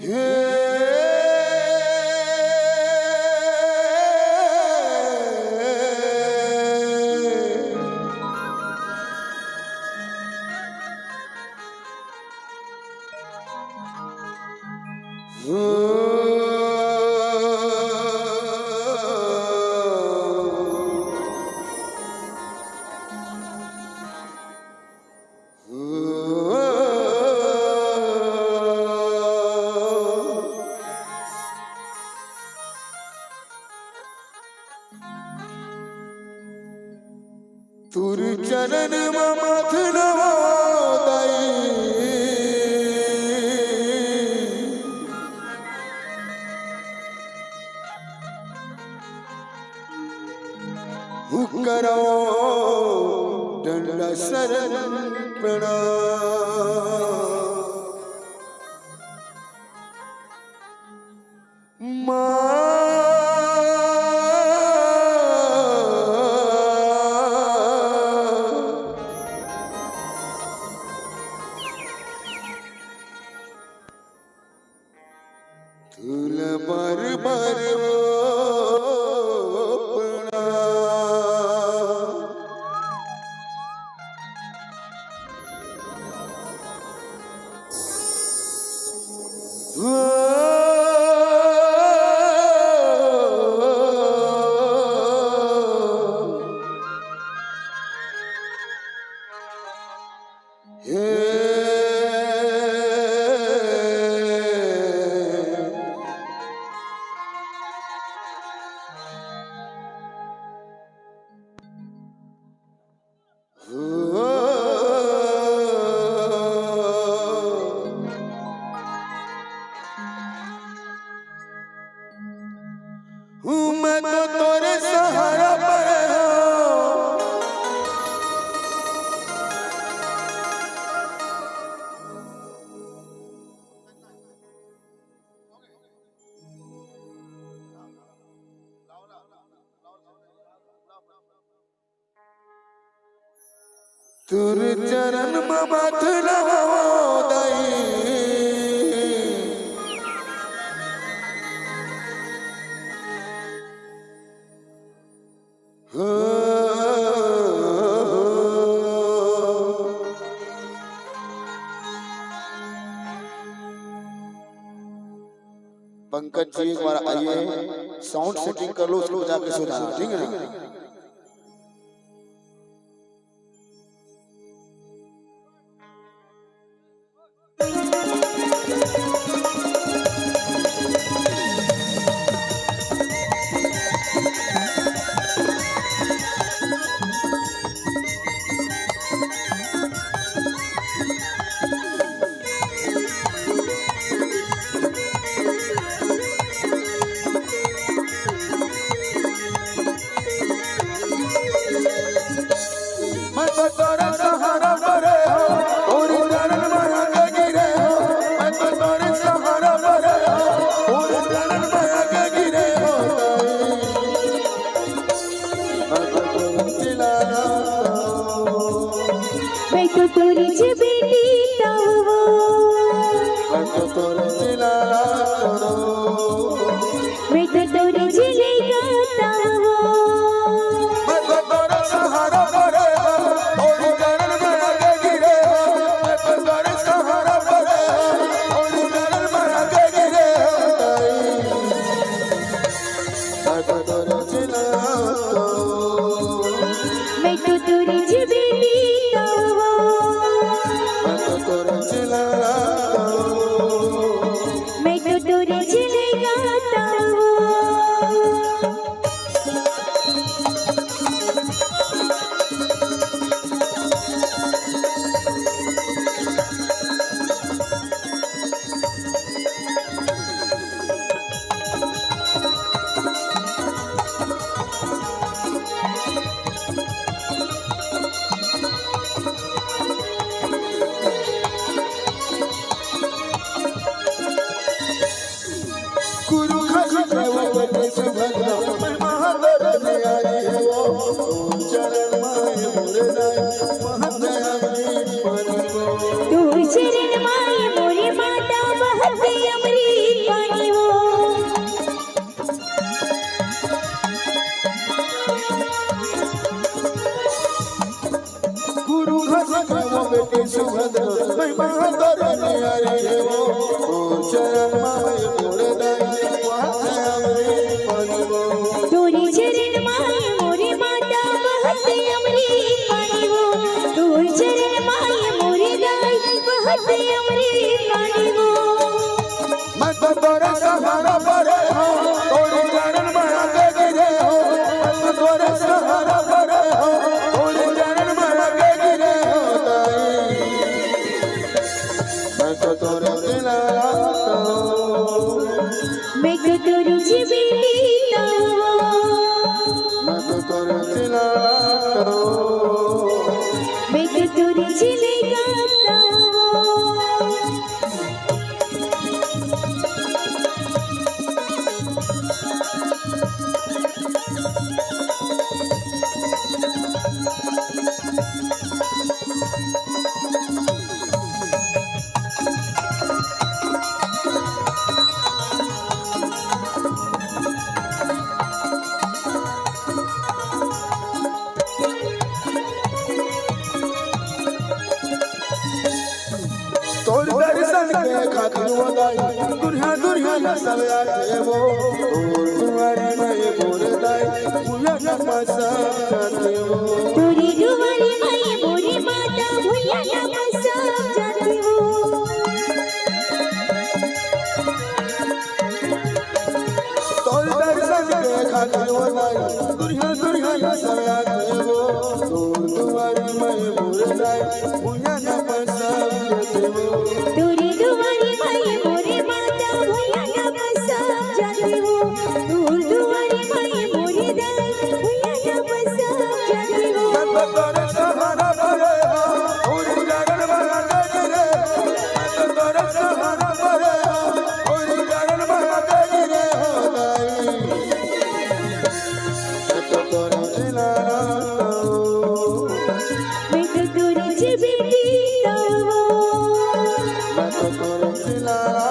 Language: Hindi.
तुर चरण ममथ नवोदय करो दंड शरण प्रणाम तुल बर बर मैं तो तोरे सहारा पर तुर चरण ममथ नवोदय पंकज जी एक बार आइए, साउंड सेटिंग कर लो, उसको जाके सुधारो, ठीक है ना। सुगंध महिमा तोरे नियारी देवो चरण माय मोरे दाई वहां अमरी पानीवो तोरे चरण माय मोरे माता बहत अमरी पानीवो तोरे चरण माय मोरे दाई बहत अमरी पानीवो मैं तो तोरे सहारा परे हो तोरे चरण माया के गिरे हो मैं तो तोरे सहारा परे हो तोरे चरण माया के गिरे हो दाई मैं तो तोरे दिलाता मैं तो तोरे जीविता मैं तो तोरे दिलाता मैं तो तोरे जिलेगाता तोर दर्शन के खातिर वदाई दुनिया दुनिया न सब आते वो तोर दुआरे में मोरे दाई मुया न पसा जाते वो तोरे दुआरे माय मोरे माता भैया नम सब जाते हो तोर दर्शन के खातिर वदाई दुनिया दुनिया न सब आते वो तोर दुआरे में मोरे दाई मुया न पसा जाते वो तोरे दुआरे माय मोरे माता भैया नम सब जाते हो तोरे दुआरे माय मोरे दाई भैया नम सब जाते हो मैं तो तोरे सहारा परे हो और जागरण वाला के गिरे मैं तो तोरे सहारा परे हो और जागरण वाला के गिरे हो दाई मैं तो तोरे दिलाता मैं तो तोरे जीविता मैं तो तोरे दिलाता